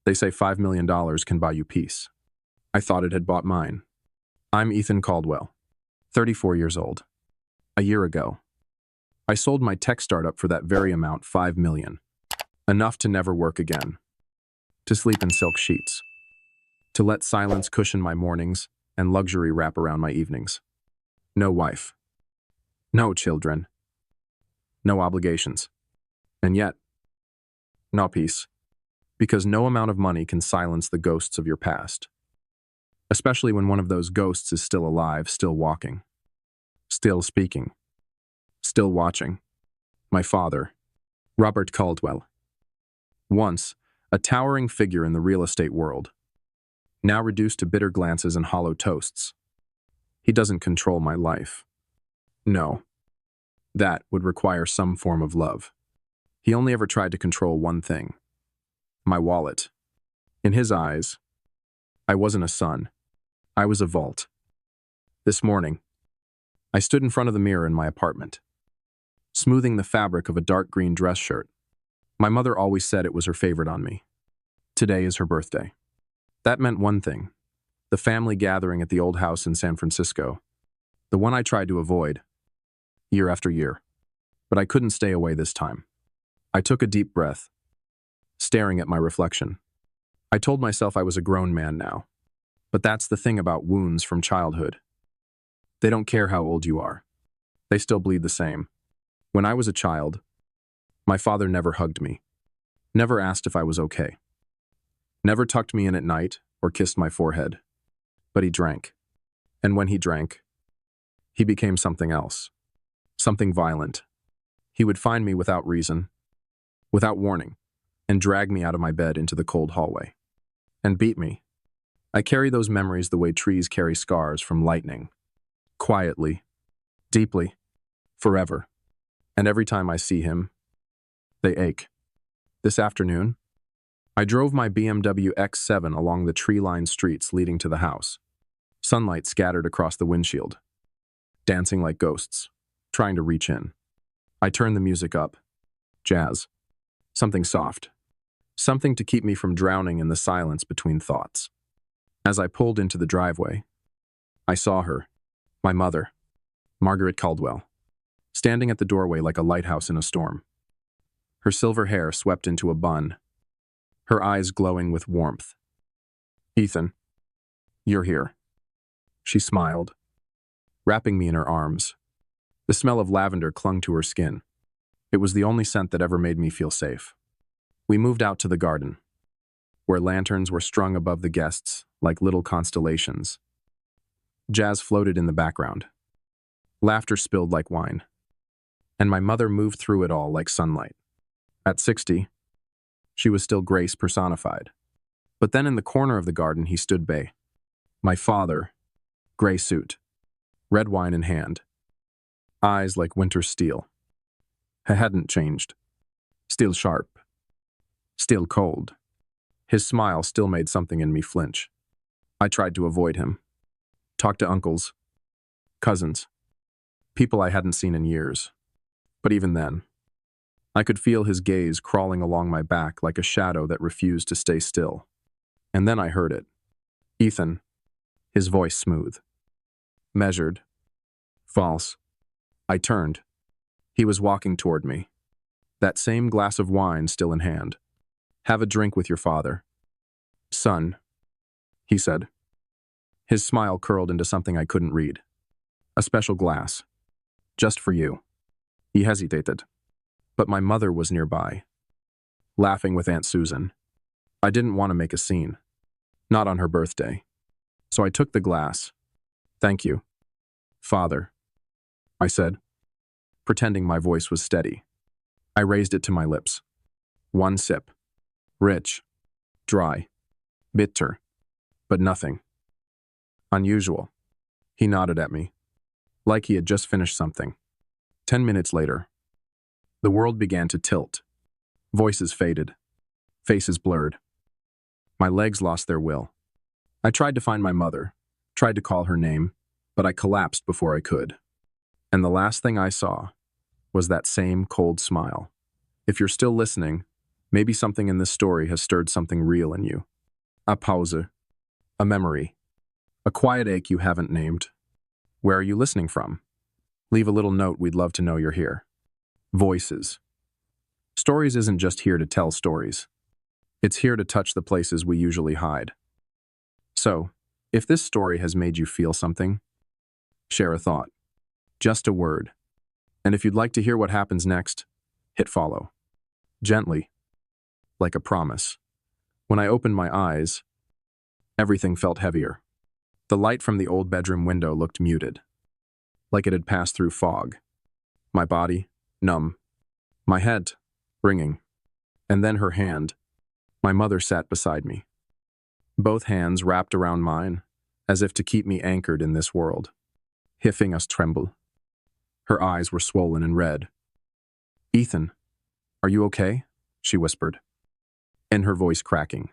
They say $5 million can buy you peace. I thought it had bought mine. I'm Ethan Caldwell, 34 years old. A year ago, I sold my tech startup for that very amount, $5 million. Enough to never work again. To sleep in silk sheets. To let silence cushion my mornings and luxury wrap around my evenings. No wife. No children. No obligations. And yet, no peace. Because no amount of money can silence the ghosts of your past. Especially when one of those ghosts is still alive, still walking. Still speaking. Still watching. My father, Robert Caldwell. Once, a towering figure in the real estate world. Now reduced to bitter glances and hollow toasts. He doesn't control my life. No. That would require some form of love. He only ever tried to control one thing. My wallet. In his eyes, I wasn't a son. I was a vault. This morning, I stood in front of the mirror in my apartment, smoothing the fabric of a dark green dress shirt. My mother always said it was her favorite on me. Today is her birthday. That meant one thing, the family gathering at the old house in San Francisco, the one I tried to avoid, year after year. But I couldn't stay away this time. I took a deep breath, staring at my reflection. I told myself I was a grown man now. But that's the thing about wounds from childhood. They don't care how old you are. They still bleed the same. When I was a child, my father never hugged me, never asked if I was okay, never tucked me in at night or kissed my forehead. But he drank. And when he drank, he became something else, something violent. He would find me without reason, without warning, and drag me out of my bed into the cold hallway, and beat me. I carry those memories the way trees carry scars from lightning, quietly, deeply, forever. And every time I see him, they ache. This afternoon, I drove my BMW X7 along the tree-lined streets leading to the house. Sunlight scattered across the windshield, dancing like ghosts, trying to reach in. I turned the music up. Jazz. Something soft. Something to keep me from drowning in the silence between thoughts. As I pulled into the driveway, I saw her, my mother, Margaret Caldwell, standing at the doorway like a lighthouse in a storm. Her silver hair swept into a bun, her eyes glowing with warmth. "Ethan, you're here." She smiled, wrapping me in her arms. The smell of lavender clung to her skin. It was the only scent that ever made me feel safe. We moved out to the garden, where lanterns were strung above the guests like little constellations. Jazz floated in the background. Laughter spilled like wine. And my mother moved through it all like sunlight. At 60, she was still grace personified. But then in the corner of the garden, he stood bay. My father, gray suit, red wine in hand, eyes like winter steel. He hadn't changed. Still sharp. Still cold. His smile still made something in me flinch. I tried to avoid him. Talked to uncles, cousins, people I hadn't seen in years. But even then, I could feel his gaze crawling along my back like a shadow that refused to stay still. And then I heard it. Ethan, his voice smooth. Measured. False. I turned. He was walking toward me. That same glass of wine still in hand. "Have a drink with your father." "Son," he said. His smile curled into something I couldn't read. "A special glass. Just for you." He hesitated. But my mother was nearby, laughing with Aunt Susan. I didn't want to make a scene. Not on her birthday. So I took the glass. "Thank you, Father," I said, pretending my voice was steady. I raised it to my lips. One sip. Rich. Dry. Bitter. But nothing. Unusual. He nodded at me, like he had just finished something. 10 minutes later, the world began to tilt. Voices faded. Faces blurred. My legs lost their will. I tried to find my mother, tried to call her name, but I collapsed before I could. And the last thing I saw was that same cold smile. If you're still listening, Maybe something in this story has stirred something real in you. A pause, a memory, a quiet ache you haven't named. Where are you listening from? Leave a little note, we'd love to know you're here. Voices. Stories isn't just here to tell stories. It's here to touch the places we usually hide. So, if this story has made you feel something, share a thought. Just a word. And if you'd like to hear what happens next, hit follow. Gently, like a promise. When I opened my eyes, everything felt heavier. The light from the old bedroom window looked muted, like it had passed through fog. My body, numb. My head, ringing. And then her hand. My mother sat beside me. Both hands wrapped around mine, as if to keep me anchored in this world. Her fingers tremble. Her eyes were swollen and red. "Ethan, are you okay?" she whispered, and her voice cracking.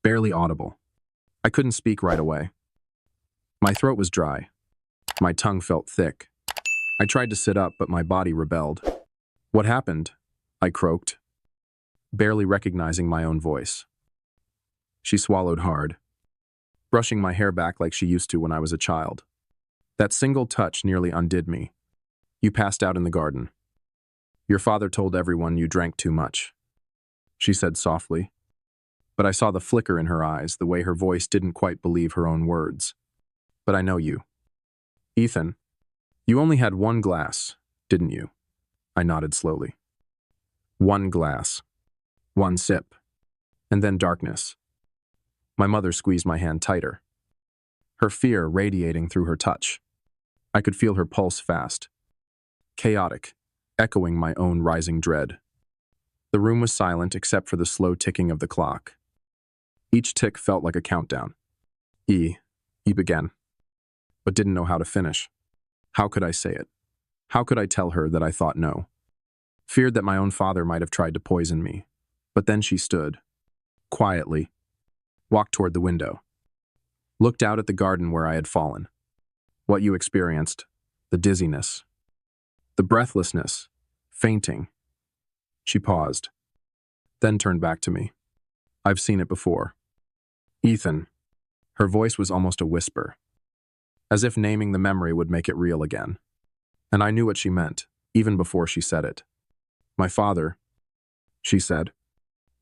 Barely audible. I couldn't speak right away. My throat was dry. My tongue felt thick. I tried to sit up, but my body rebelled. "What happened?" I croaked, barely recognizing my own voice. She swallowed hard, brushing my hair back like she used to when I was a child. That single touch nearly undid me. "You passed out in the garden. Your father told everyone you drank too much," she said softly. But I saw the flicker in her eyes, the way her voice didn't quite believe her own words. "But I know you. Ethan, you only had one glass, didn't you?" I nodded slowly. One glass. One sip. And then darkness. My mother squeezed my hand tighter, her fear radiating through her touch. I could feel her pulse fast, chaotic, echoing my own rising dread. The room was silent except for the slow ticking of the clock. Each tick felt like a countdown. He began, but didn't know how to finish. How could I say it? How could I tell her that I thought no? Feared that my own father might have tried to poison me. But then she stood, quietly, walked toward the window, looked out at the garden where I had fallen. What you experienced, the dizziness, the breathlessness, fainting. She paused, then turned back to me. "I've seen it before. Ethan." Her voice was almost a whisper, as if naming the memory would make it real again. And I knew what she meant, even before she said it. "My father," she said.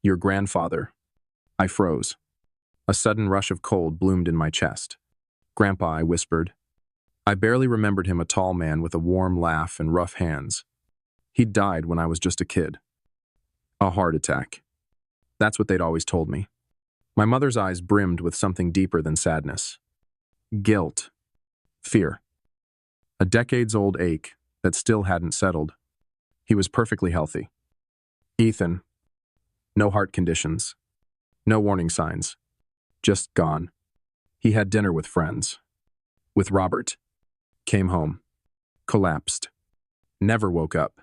"Your grandfather." I froze. A sudden rush of cold bloomed in my chest. "Grandpa," I whispered. I barely remembered him, a tall man with a warm laugh and rough hands. He'd died when I was just a kid. A heart attack. That's what they'd always told me. My mother's eyes brimmed with something deeper than sadness. Guilt. Fear. A decades-old ache that still hadn't settled. He was perfectly healthy. Ethan. No heart conditions. No warning signs. Just gone. He had dinner with friends. With Robert. Came home. Collapsed. Never woke up.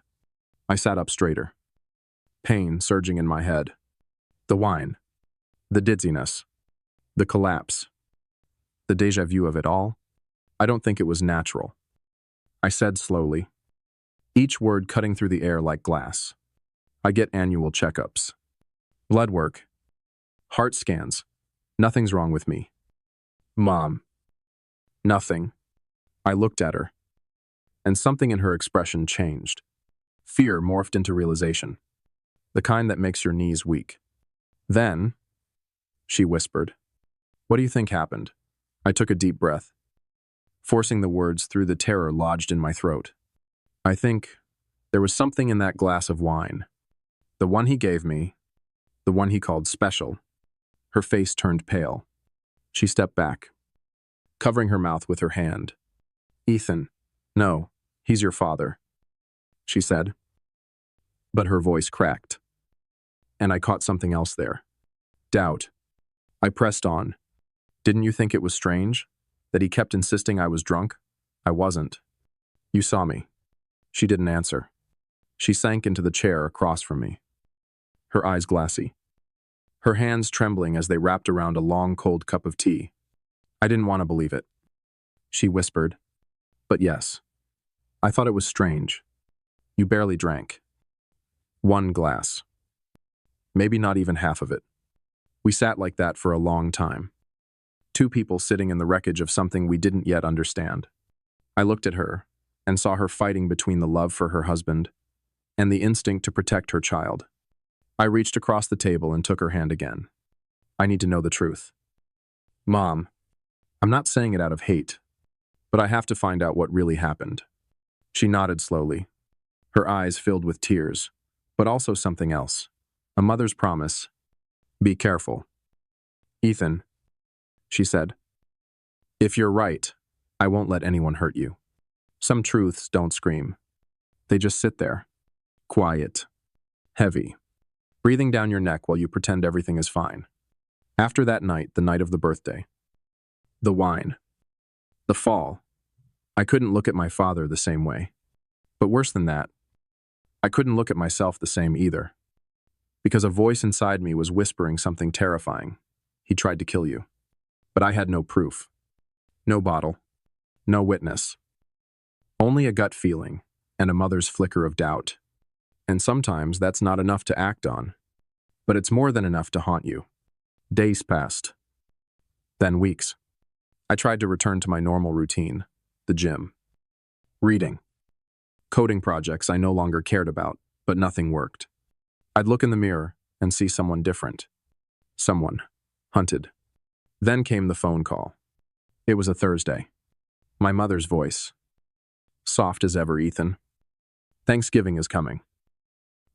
I sat up straighter. Pain surging in my head. The wine. The dizziness. The collapse. The déjà vu of it all. I don't think it was natural. I said slowly, each word cutting through the air like glass. I get annual checkups. Blood work. Heart scans. Nothing's wrong with me. Mom. Nothing. I looked at her, and something in her expression changed. Fear morphed into realization, the kind that makes your knees weak. Then, she whispered, "What do you think happened?" I took a deep breath, forcing the words through the terror lodged in my throat. "I think there was something in that glass of wine. The one he gave me, the one he called special." Her face turned pale. She stepped back, covering her mouth with her hand. "Ethan, no, he's your father," she said. But her voice cracked, and I caught something else there. Doubt. I pressed on. "Didn't you think it was strange that he kept insisting I was drunk?" I wasn't. "You saw me." She didn't answer. She sank into the chair across from me, her eyes glassy, her hands trembling as they wrapped around a long, cold cup of tea. I didn't want to believe it. She whispered, "But yes, I thought it was strange. You barely drank. One glass. Maybe not even half of it. We sat like that for a long time. Two people sitting in the wreckage of something we didn't yet understand. I looked at her and saw her fighting between the love for her husband and the instinct to protect her child. I reached across the table and took her hand again. I need to know the truth. Mom, I'm not saying it out of hate, but I have to find out what really happened. She nodded slowly, her eyes filled with tears, but also something else. A mother's promise. Be careful. Ethan, she said, if you're right, I won't let anyone hurt you. Some truths don't scream. They just sit there. Quiet. Heavy. Breathing down your neck while you pretend everything is fine. After that night, the night of the birthday. The wine. The fall. I couldn't look at my father the same way. But worse than that, I couldn't look at myself the same either. Because a voice inside me was whispering something terrifying. He tried to kill you. But I had no proof. No bottle. No witness. Only a gut feeling and a mother's flicker of doubt. And sometimes that's not enough to act on. But it's more than enough to haunt you. Days passed. Then weeks. I tried to return to my normal routine, the gym. Reading. Coding projects I no longer cared about, but nothing worked. I'd look in the mirror and see someone different. Someone. Hunted. Then came the phone call. It was a Thursday. My mother's voice. Soft as ever, Ethan. Thanksgiving is coming.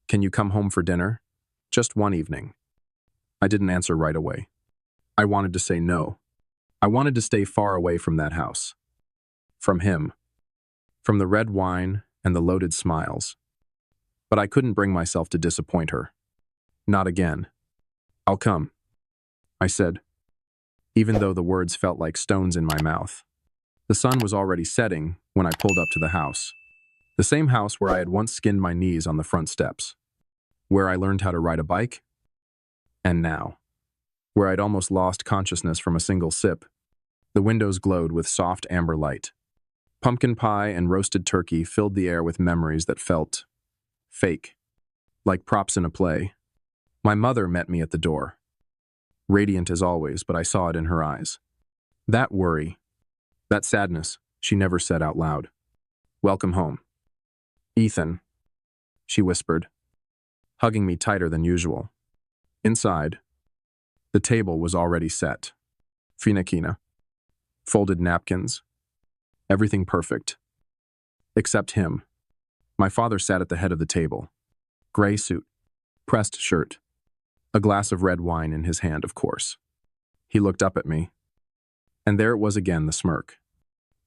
Can you come home for dinner? Just one evening. I didn't answer right away. I wanted to say no. I wanted to stay far away from that house. From him. From the red wine and the loaded smiles. But I couldn't bring myself to disappoint her. Not again. I'll come, I said, even though the words felt like stones in my mouth. The sun was already setting when I pulled up to the house. The same house where I had once skinned my knees on the front steps. Where I learned how to ride a bike. And now, where I'd almost lost consciousness from a single sip, the windows glowed with soft amber light. Pumpkin pie and roasted turkey filled the air with memories that felt fake, like props in a play. My mother met me at the door. Radiant as always, but I saw it in her eyes. That worry, that sadness, she never said out loud. Welcome home. Ethan, she whispered, hugging me tighter than usual. Inside, the table was already set. Finakina. Folded napkins. Everything perfect. Except him. My father sat at the head of the table. Gray suit. Pressed shirt. A glass of red wine in his hand, of course. He looked up at me. And there it was again, the smirk.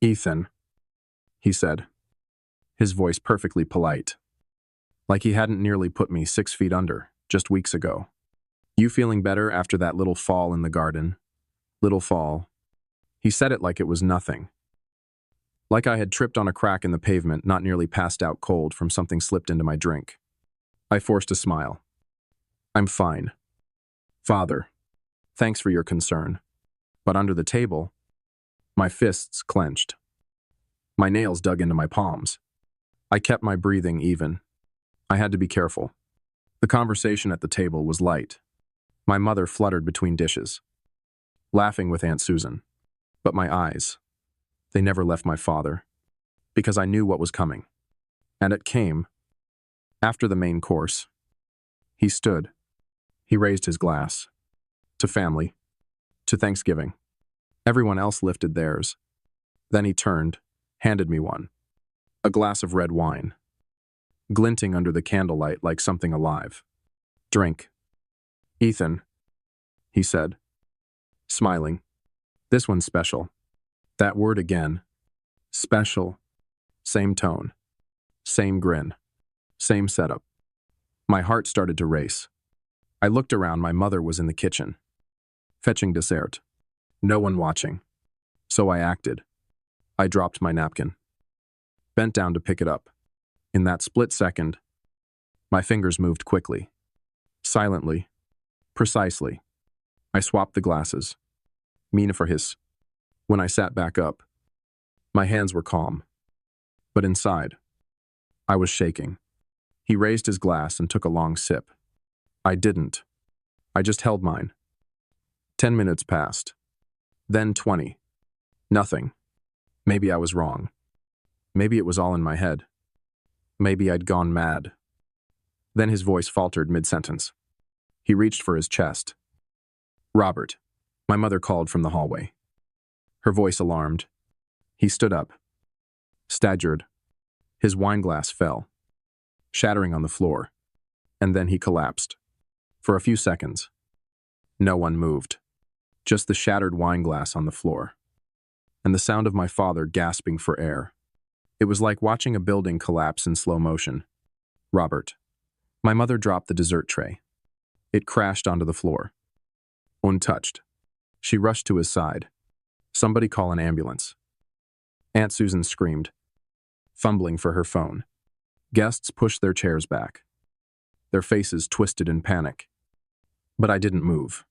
Ethan, he said, his voice perfectly polite. Like he hadn't nearly put me 6 feet under, just weeks ago. You feeling better after that little fall in the garden? Little fall. He said it like it was nothing. Like I had tripped on a crack in the pavement, not nearly passed out cold from something slipped into my drink. I forced a smile. I'm fine. Father, thanks for your concern. But under the table, my fists clenched. My nails dug into my palms. I kept my breathing even. I had to be careful. The conversation at the table was light. My mother fluttered between dishes, laughing with Aunt Susan. But my eyes, they never left my father, because I knew what was coming. And it came. After the main course, he stood. He raised his glass. To family. To Thanksgiving. Everyone else lifted theirs. Then he turned, handed me one. A glass of red wine, glinting under the candlelight like something alive. Drink. Ethan, he said, smiling. This one's special. That word again. Special. Same tone. Same grin. Same setup. My heart started to race. I looked around. My mother was in the kitchen, fetching dessert. No one watching. So I acted. I dropped my napkin. Bent down to pick it up. In that split second, my fingers moved quickly. Silently. Precisely. I swapped the glasses. Mina for his. When I sat back up, my hands were calm. But inside, I was shaking. He raised his glass and took a long sip. I didn't. I just held mine. 10 minutes passed. Then 20. Nothing. Maybe I was wrong. Maybe it was all in my head. Maybe I'd gone mad. Then his voice faltered mid-sentence. He reached for his chest. Robert, my mother called from the hallway. Her voice alarmed. He stood up. Staggered. His wineglass fell, shattering on the floor, and then he collapsed. For a few seconds, no one moved. Just the shattered wineglass on the floor, and the sound of my father gasping for air. It was like watching a building collapse in slow motion. Robert. My mother dropped the dessert tray. It crashed onto the floor. Untouched. She rushed to his side. Somebody call an ambulance. Aunt Susan screamed, fumbling for her phone. Guests pushed their chairs back, their faces twisted in panic. But I didn't move.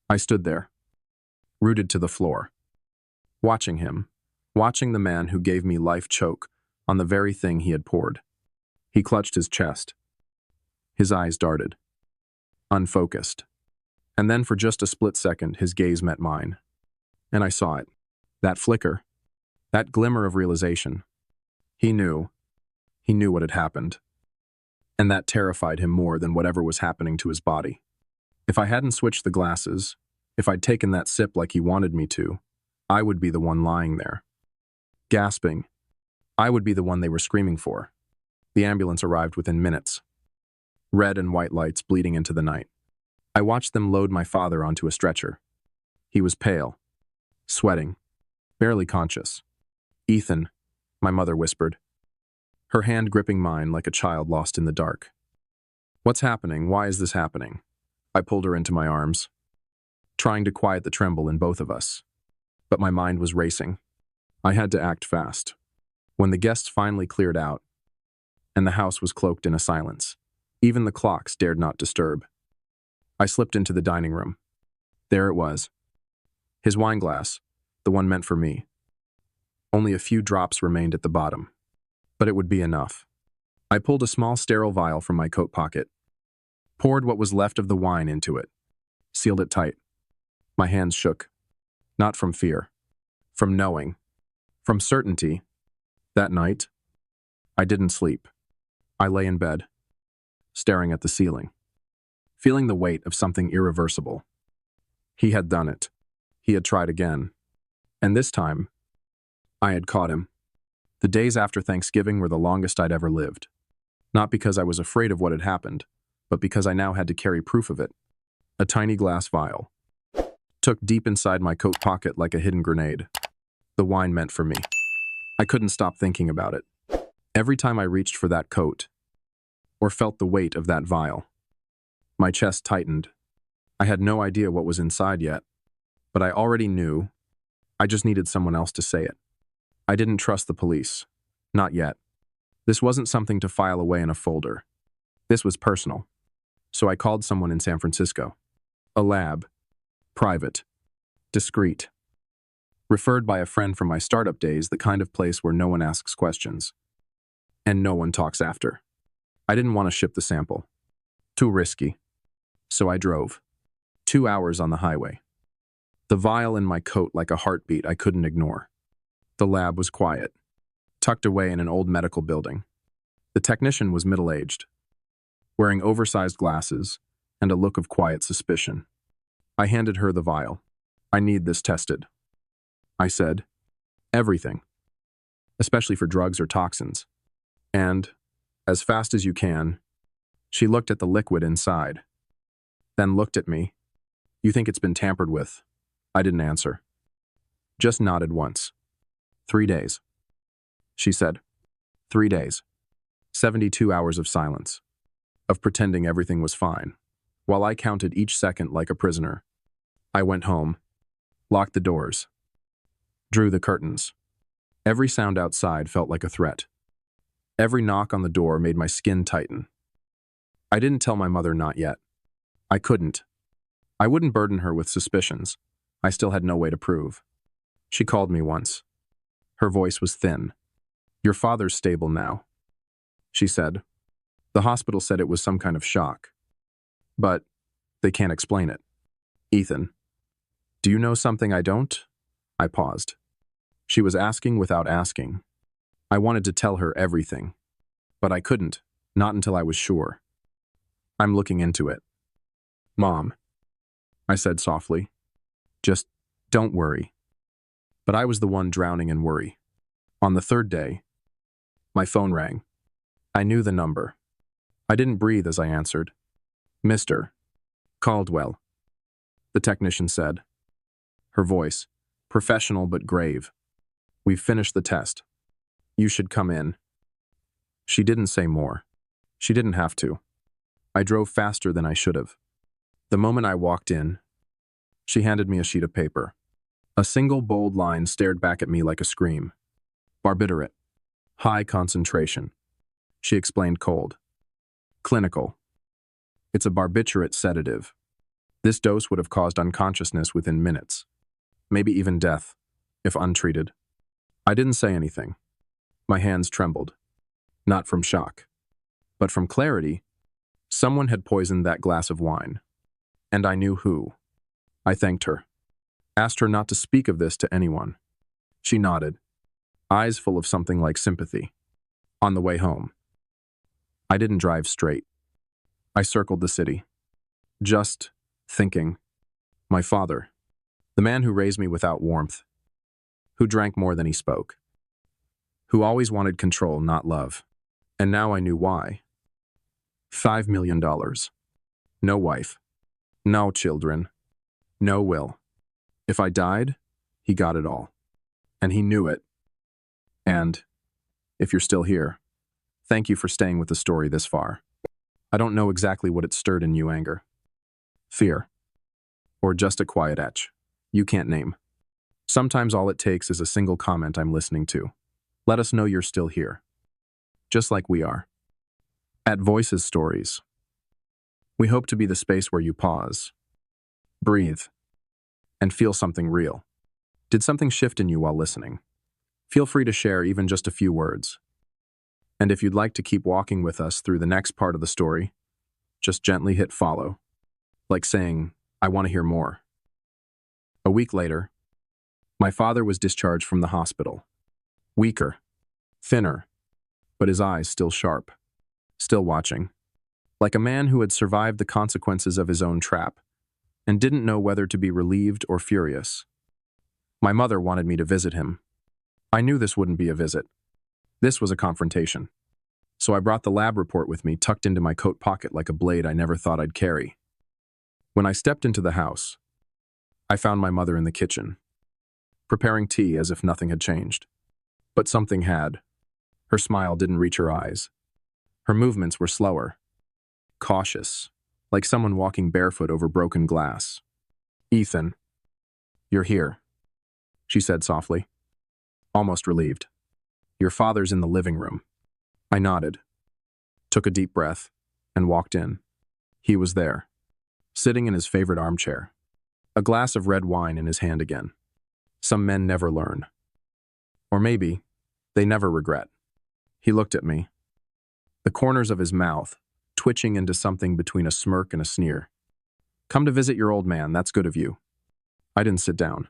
I stood there, rooted to the floor, watching him, watching the man who gave me life choke on the very thing he had poured. He clutched his chest. His eyes darted, unfocused. And then for just a split second, his gaze met mine. And I saw it. That flicker, that glimmer of realization. He knew what had happened. And that terrified him more than whatever was happening to his body. If I hadn't switched the glasses, if I'd taken that sip like he wanted me to, I would be the one lying there, gasping. I would be the one they were screaming for. The ambulance arrived within minutes. Red and white lights bleeding into the night. I watched them load my father onto a stretcher. He was pale, sweating, barely conscious. Ethan, my mother whispered, her hand gripping mine like a child lost in the dark. What's happening? Why is this happening? I pulled her into my arms, trying to quiet the tremble in both of us. But my mind was racing. I had to act fast. When the guests finally cleared out, and the house was cloaked in a silence, even the clocks dared not disturb. I slipped into the dining room. There it was. His wineglass, the one meant for me. Only a few drops remained at the bottom, but it would be enough. I pulled a small sterile vial from my coat pocket, poured what was left of the wine into it, sealed it tight. My hands shook, not from fear, from knowing, from certainty. That night, I didn't sleep. I lay in bed, staring at the ceiling, feeling the weight of something irreversible. He had done it. He had tried again. And this time, I had caught him. The days after Thanksgiving were the longest I'd ever lived. Not because I was afraid of what had happened, but because I now had to carry proof of it. A tiny glass vial, tucked deep inside my coat pocket like a hidden grenade. The wine meant for me. I couldn't stop thinking about it. Every time I reached for that coat, or felt the weight of that vial, my chest tightened. I had no idea what was inside yet, but I already knew. I just needed someone else to say it. I didn't trust the police. Not yet. This wasn't something to file away in a folder. This was personal. So I called someone in San Francisco. A lab. Private. Discreet. Referred by a friend from my startup days, the kind of place where no one asks questions. And no one talks after. I didn't want to ship the sample. Too risky. So I drove. 2 hours on the highway. The vial in my coat like a heartbeat I couldn't ignore. The lab was quiet, tucked away in an old medical building. The technician was middle-aged, wearing oversized glasses and a look of quiet suspicion. I handed her the vial. I need this tested. I said, everything, especially for drugs or toxins. And, as fast as you can, she looked at the liquid inside, then looked at me. You think it's been tampered with? I didn't answer. Just nodded once. 3 days. She said. 3 days. 72 hours of silence. Of pretending everything was fine. While I counted each second like a prisoner. I went home. Locked the doors. Drew the curtains. Every sound outside felt like a threat. Every knock on the door made my skin tighten. I didn't tell my mother not yet. I couldn't. I wouldn't burden her with suspicions. I still had no way to prove. She called me once. Her voice was thin. Your father's stable now, she said. The hospital said it was some kind of shock. But they can't explain it. Ethan, do you know something I don't? I paused. She was asking without asking. I wanted to tell her everything, but I couldn't, not until I was sure. I'm looking into it. Mom, I said softly. Just don't worry. But I was the one drowning in worry. On the third day, my phone rang. I knew the number. I didn't breathe as I answered. Mr. Caldwell, the technician said. Her voice, professional but grave. We've finished the test. You should come in. She didn't say more. She didn't have to. I drove faster than I should have. The moment I walked in, she handed me a sheet of paper. A single bold line stared back at me like a scream. Barbiturate. High concentration. She explained cold. Clinical. It's a barbiturate sedative. This dose would have caused unconsciousness within minutes. Maybe even death, if untreated. I didn't say anything. My hands trembled. Not from shock, but from clarity. Someone had poisoned that glass of wine. And I knew who. I thanked her. Asked her not to speak of this to anyone. She nodded, eyes full of something like sympathy. On the way home, I didn't drive straight. I circled the city. Just thinking. My father, the man who raised me without warmth, who drank more than he spoke, who always wanted control, not love. And now I knew why. $5 million. No wife. No children. No will. If I died, he got it all. And he knew it. And, if you're still here, thank you for staying with the story this far. I don't know exactly what it stirred in you, anger, fear, or just a quiet etch. You can't name. Sometimes all it takes is a single comment I'm listening to. Let us know you're still here. Just like we are. At Voices Stories, we hope to be the space where you pause, breathe, and feel something real. Did something shift in you while listening? Feel free to share even just a few words. And if you'd like to keep walking with us through the next part of the story, just gently hit follow, like saying, I want to hear more. A week later, my father was discharged from the hospital. Weaker, thinner, but his eyes still sharp, still watching, like a man who had survived the consequences of his own trap and didn't know whether to be relieved or furious. My mother wanted me to visit him. I knew this wouldn't be a visit. This was a confrontation. So I brought the lab report with me tucked into my coat pocket like a blade I never thought I'd carry. When I stepped into the house, I found my mother in the kitchen, preparing tea as if nothing had changed. But something had. Her smile didn't reach her eyes. Her movements were slower, cautious, like someone walking barefoot over broken glass. Ethan, you're here, she said softly, almost relieved. Your father's in the living room. I nodded, took a deep breath, and walked in. He was there, sitting in his favorite armchair, a glass of red wine in his hand again. Some men never learn. Or maybe they never regret. He looked at me, the corners of his mouth twitching into something between a smirk and a sneer. Come to visit your old man, that's good of you. I didn't sit down.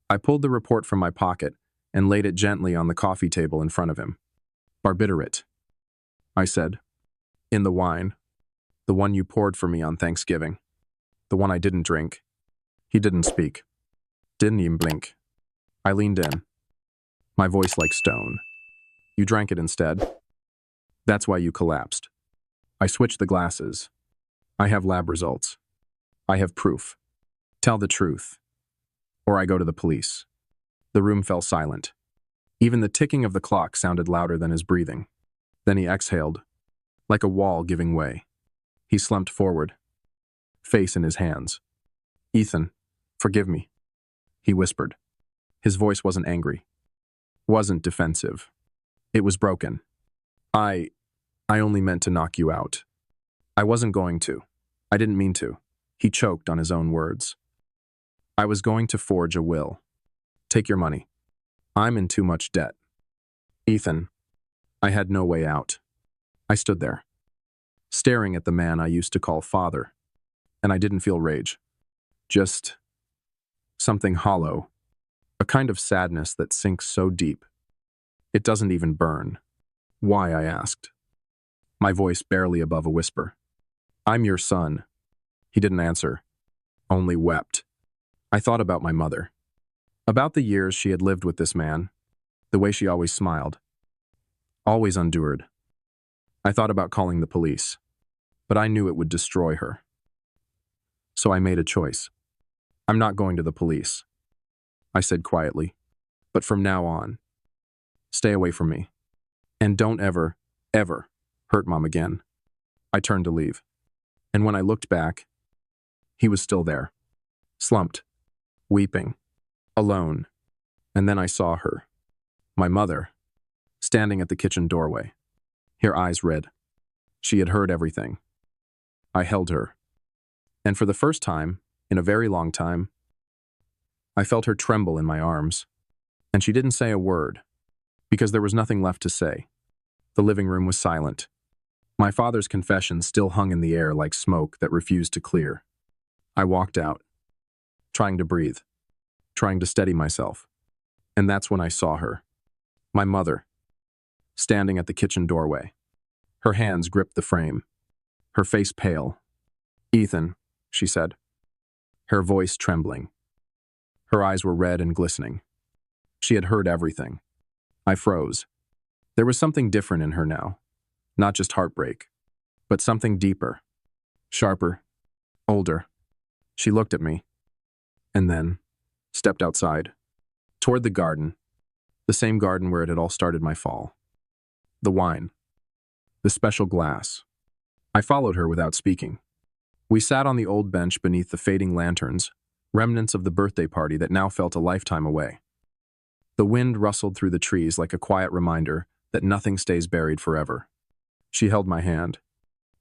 I pulled the report from my pocket and laid it gently on the coffee table in front of him. Barbiturate, I said. In the wine. The one you poured for me on Thanksgiving. The one I didn't drink. He didn't speak. Didn't even blink. I leaned in, my voice like stone. You drank it instead. That's why you collapsed. I switched the glasses. I have lab results. I have proof. Tell the truth, or I go to the police. The room fell silent. Even the ticking of the clock sounded louder than his breathing. Then he exhaled, like a wall giving way. He slumped forward, face in his hands. Ethan, forgive me, he whispered. His voice wasn't angry, wasn't defensive. It was broken. I only meant to knock you out. I wasn't going to. I didn't mean to. He choked on his own words. I was going to forge a will. Take your money. I'm in too much debt. Ethan, I had no way out. I stood there, staring at the man I used to call father, and I didn't feel rage. Just something hollow, a kind of sadness that sinks so deep. It doesn't even burn. Why, I asked, my voice barely above a whisper. I'm your son. He didn't answer, only wept. I thought about my mother, about the years she had lived with this man, the way she always smiled, always endured. I thought about calling the police, but I knew it would destroy her. So I made a choice. I'm not going to the police, I said quietly, but from now on, stay away from me. And don't ever, ever hurt Mom again. I turned to leave, and when I looked back, he was still there, slumped, weeping, alone. And then I saw her, my mother, standing at the kitchen doorway, her eyes red. She had heard everything. I held her, and for the first time, in a very long time, I felt her tremble in my arms, and she didn't say a word, because there was nothing left to say. The living room was silent. My father's confession still hung in the air like smoke that refused to clear. I walked out, trying to breathe, trying to steady myself, and that's when I saw her, my mother, standing at the kitchen doorway. Her hands gripped the frame, her face pale. Ethan, she said, her voice trembling. Her eyes were red and glistening. She had heard everything. I froze. There was something different in her now, not just heartbreak, but something deeper, sharper, older. She looked at me, and then stepped outside, toward the garden, the same garden where it had all started my fall. The wine, the special glass. I followed her without speaking. We sat on the old bench beneath the fading lanterns, remnants of the birthday party that now felt a lifetime away. The wind rustled through the trees like a quiet reminder that nothing stays buried forever. She held my hand,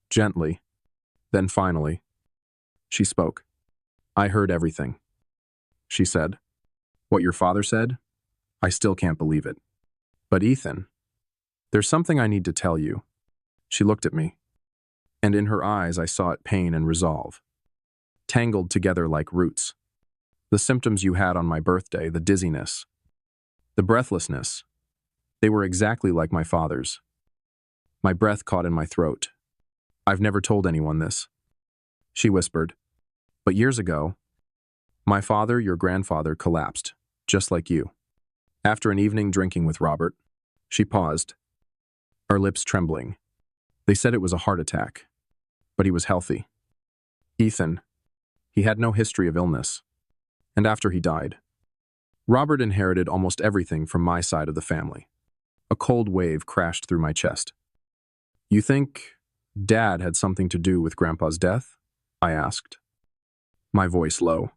gently. Then finally, she spoke. I heard everything, she said. What your father said? I still can't believe it. But Ethan, there's something I need to tell you. She looked at me, and in her eyes I saw it pain and resolve, tangled together like roots. The symptoms you had on my birthday, the dizziness, the breathlessness, they were exactly like my father's. My breath caught in my throat. I've never told anyone this, she whispered. But years ago, my father, your grandfather, collapsed, just like you. After an evening drinking with Robert, she paused, her lips trembling. They said it was a heart attack, but he was healthy. Ethan, he had no history of illness. And after he died, Robert inherited almost everything from my side of the family. A cold wave crashed through my chest. You think Dad had something to do with Grandpa's death? I asked, my voice low.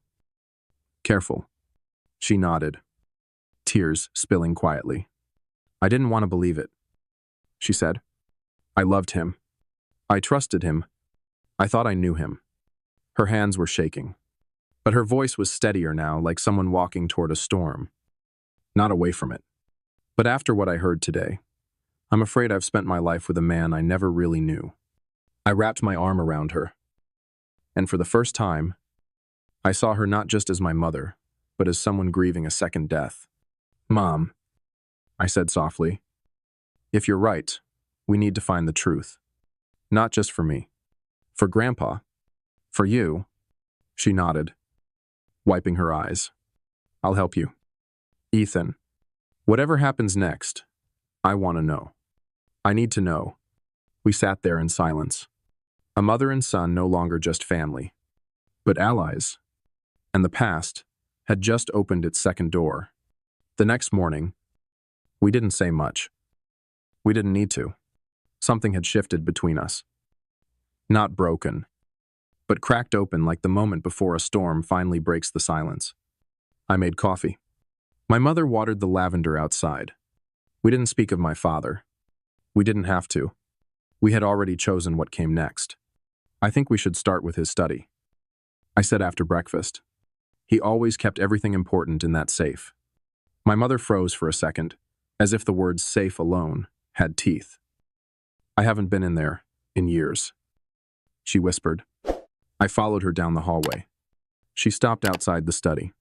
Careful. She nodded, tears spilling quietly. I didn't want to believe it, she said. I loved him. I trusted him. I thought I knew him. Her hands were shaking, but her voice was steadier now, like someone walking toward a storm, not away from it. But after what I heard today, I'm afraid I've spent my life with a man I never really knew. I wrapped my arm around her, and for the first time, I saw her not just as my mother, but as someone grieving a second death. Mom, I said softly, if you're right, we need to find the truth. Not just for me. For Grandpa. For you. She nodded, wiping her eyes. I'll help you. Ethan, whatever happens next, I want to know. I need to know. We sat there in silence. A mother and son no longer just family, but allies. And the past had just opened its second door. The next morning, we didn't say much. We didn't need to. Something had shifted between us. Not broken, but cracked open like the moment before a storm finally breaks the silence. I made coffee. My mother watered the lavender outside. We didn't speak of my father. We didn't have to. We had already chosen what came next. I think we should start with his study, I said after breakfast. He always kept everything important in that safe. My mother froze for a second, as if the word safe alone had teeth. I haven't been in there in years, she whispered. I followed her down the hallway. She stopped outside the study,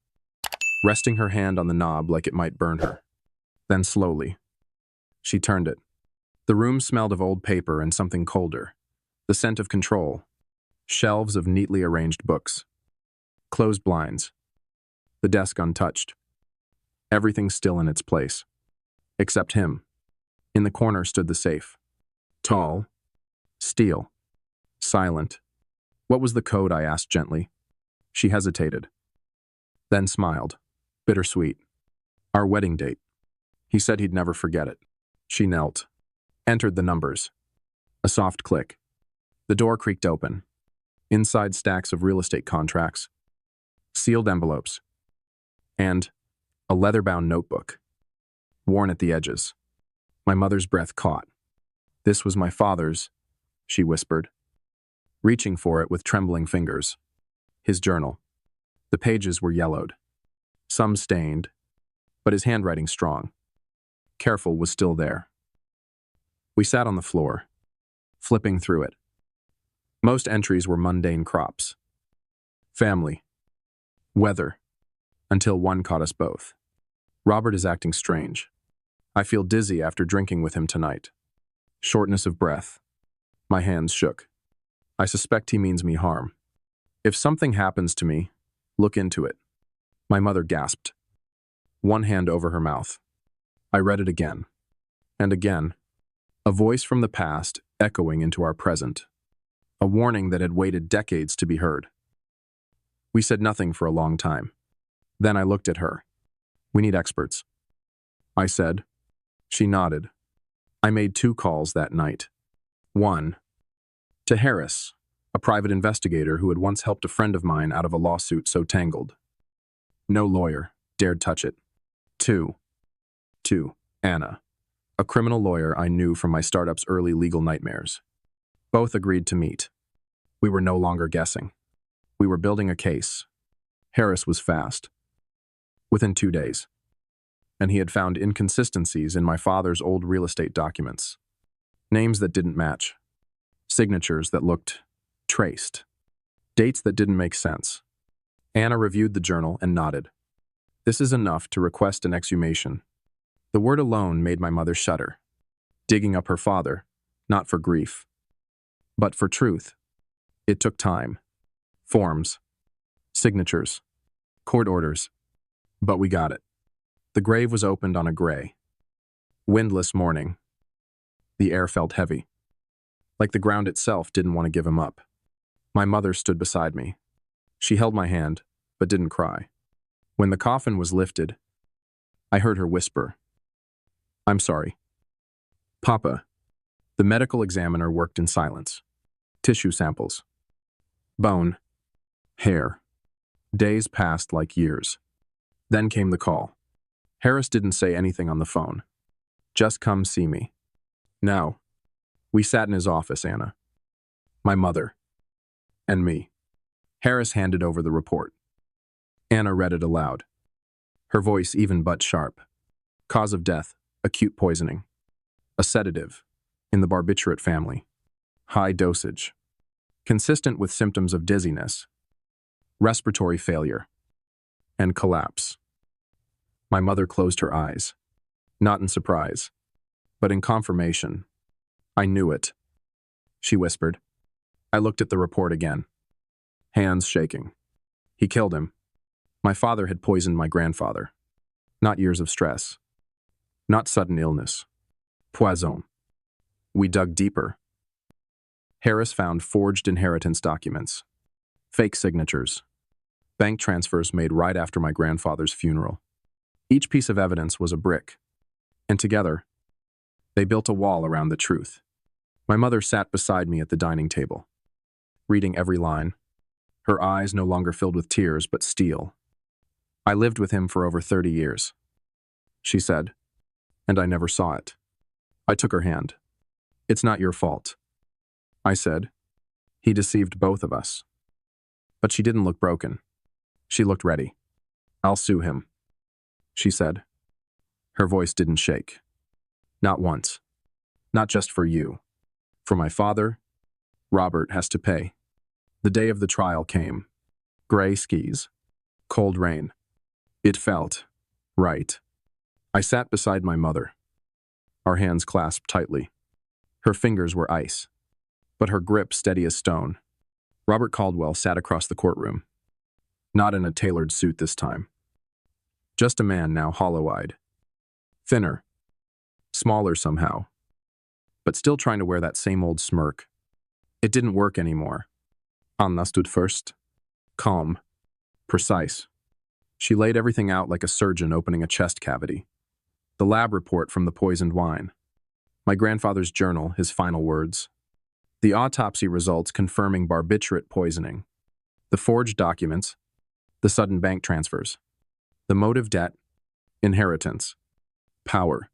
resting her hand on the knob like it might burn her. Then slowly, she turned it. The room smelled of old paper and something colder. The scent of control. Shelves of neatly arranged books. Closed blinds. The desk untouched. Everything still in its place. Except him. In the corner stood the safe. Tall. Steel. Silent. What was the code? I asked gently. She hesitated. Then smiled. Bittersweet. Our wedding date. He said he'd never forget it. She knelt. Entered the numbers. A soft click. The door creaked open. Inside stacks of real estate contracts. Sealed envelopes. And a leather-bound notebook. Worn at the edges. My mother's breath caught. This was my father's, she whispered, reaching for it with trembling fingers. His journal. The pages were yellowed. Some stained, but his handwriting strong. Careful was still there. We sat on the floor, flipping through it. Most entries were mundane crops. Family. Weather. Until one caught us both. Robert is acting strange. I feel dizzy after drinking with him tonight. Shortness of breath. My hands shook. I suspect he means me harm. If something happens to me, look into it. My mother gasped. One hand over her mouth. I read it again. And again. A voice from the past echoing into our present. A warning that had waited decades to be heard. We said nothing for a long time. Then I looked at her. We need experts. I said. She nodded. I made 2 calls that night. One, to Harris, a private investigator who had once helped a friend of mine out of a lawsuit so tangled. No lawyer dared touch it. Two, to Anna, a criminal lawyer I knew from my startup's early legal nightmares. Both agreed to meet. We were no longer guessing. We were building a case. Harris was fast. Within 2 days. And he had found inconsistencies in my father's old real estate documents. Names that didn't match. Signatures that looked traced. Dates that didn't make sense. Anna reviewed the journal and nodded. This is enough to request an exhumation. The word alone made my mother shudder. Digging up her father, not for grief, but for truth. It took time. Forms. Signatures. Court orders. But we got it. The grave was opened on a gray, windless morning. The air felt heavy. Like the ground itself didn't want to give him up. My mother stood beside me. She held my hand, but didn't cry. When the coffin was lifted, I heard her whisper, "I'm sorry." Papa. The medical examiner worked in silence. Tissue samples. Bone. Hair. Days passed like years. Then came the call. Harris didn't say anything on the phone. Just come see me. Now. We sat in his office, Anna. My mother. And me. Harris handed over the report. Anna read it aloud. Her voice even but sharp. Cause of death, acute poisoning. A sedative, in the barbiturate family. High dosage. Consistent with symptoms of dizziness. Respiratory failure. And collapse. My mother closed her eyes. Not in surprise, but in confirmation. I knew it. She whispered. I looked at the report again. Hands shaking. He killed him. My father had poisoned my grandfather. Not years of stress. Not sudden illness. Poison. We dug deeper. Harris found forged inheritance documents. Fake signatures. Bank transfers made right after my grandfather's funeral. Each piece of evidence was a brick. And together, they built a wall around the truth. My mother sat beside me at the dining table, reading every line, her eyes no longer filled with tears but steel. I lived with him for over 30 years, she said, and I never saw it. I took her hand. It's not your fault, I said. He deceived both of us. But she didn't look broken. She looked ready. I'll sue him, she said. Her voice didn't shake. Not once. Not just for you. For my father, Robert has to pay. The day of the trial came. Gray skies. Cold rain. It felt right. I sat beside my mother, our hands clasped tightly. Her fingers were ice, but her grip steady as stone. Robert Caldwell sat across the courtroom, not in a tailored suit this time. Just a man now hollow-eyed. Thinner. Smaller somehow. But still trying to wear that same old smirk. It didn't work anymore. Anna stood first. Calm. Precise. She laid everything out like a surgeon opening a chest cavity. The lab report from the poisoned wine. My grandfather's journal, his final words. The autopsy results confirming barbiturate poisoning. The forged documents. The sudden bank transfers. The motive debt. Inheritance. Power.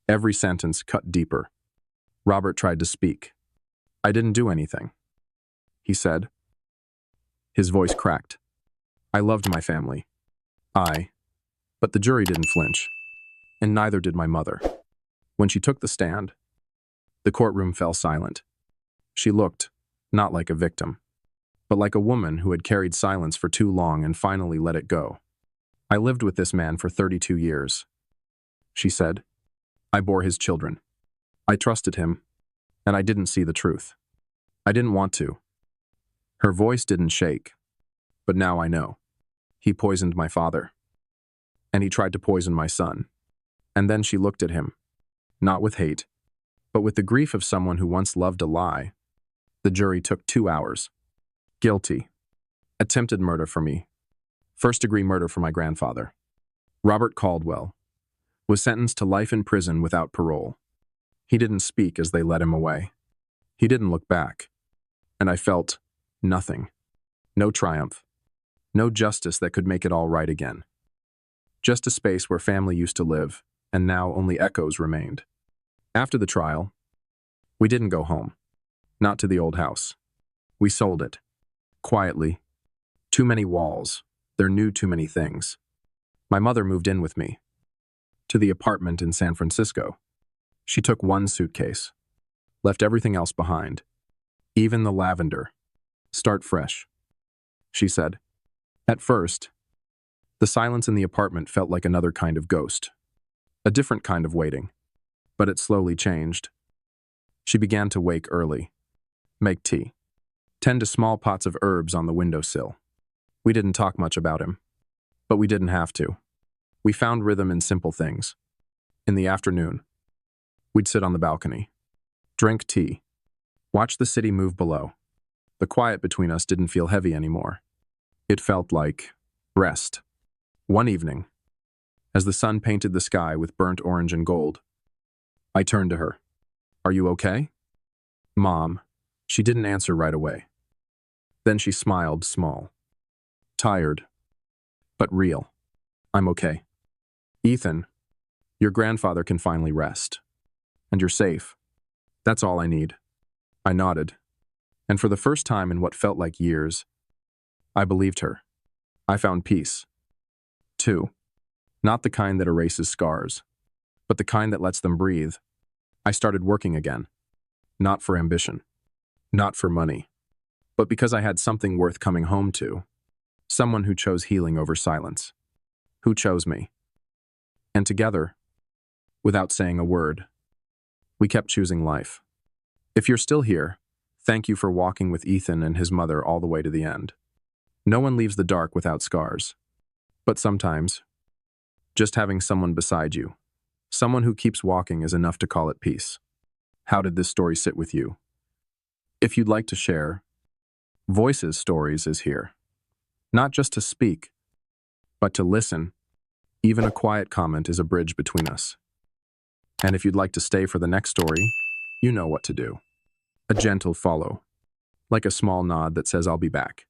Every sentence cut deeper. Robert tried to speak. I didn't do anything, he said. His voice cracked. I loved my family. But the jury didn't flinch, and neither did my mother. When she took the stand, the courtroom fell silent. She looked, not like a victim, but like a woman who had carried silence for too long and finally let it go. I lived with this man for 32 years, she said. I bore his children. I trusted him, and I didn't see the truth. I didn't want to. Her voice didn't shake, but now I know. He poisoned my father, and he tried to poison my son. And then she looked at him, not with hate, but with the grief of someone who once loved a lie. The jury took 2 hours. Guilty. Attempted murder for me. First-degree murder for my grandfather. Robert Caldwell was sentenced to life in prison without parole. He didn't speak as they led him away. He didn't look back. And I felt nothing. No triumph. No justice that could make it all right again. Just a space where family used to live, and now only echoes remained. After the trial, we didn't go home. Not to the old house. We sold it. Quietly. Too many walls. There knew too many things. My mother moved in with me. To the apartment in San Francisco. She took one suitcase. Left everything else behind. Even the lavender. Start fresh, she said. At first, the silence in the apartment felt like another kind of ghost. A different kind of waiting. But it slowly changed. She began to wake early. Make tea. Tend to small pots of herbs on the windowsill. We didn't talk much about him. But we didn't have to. We found rhythm in simple things. In the afternoon, we'd sit on the balcony. Drink tea. Watch the city move below. The quiet between us didn't feel heavy anymore. It felt like rest. One evening, as the sun painted the sky with burnt orange and gold, I turned to her. Are you okay? Mom. She didn't answer right away. Then she smiled small. Tired, but real. I'm okay. Ethan, your grandfather can finally rest. And you're safe. That's all I need. I nodded. And for the first time in what felt like years, I believed her. I found peace. Too. Not the kind that erases scars, but the kind that lets them breathe. I started working again. Not for ambition. Not for money. But because I had something worth coming home to. Someone who chose healing over silence. Who chose me. And together, without saying a word, we kept choosing life. If you're still here, thank you for walking with Ethan and his mother all the way to the end. No one leaves the dark without scars. But sometimes, just having someone beside you, someone who keeps walking is enough to call it peace. How did this story sit with you? If you'd like to share, Voices Stories is here. Not just to speak, but to listen. Even a quiet comment is a bridge between us. And if you'd like to stay for the next story, you know what to do. A gentle follow, like a small nod that says I'll be back.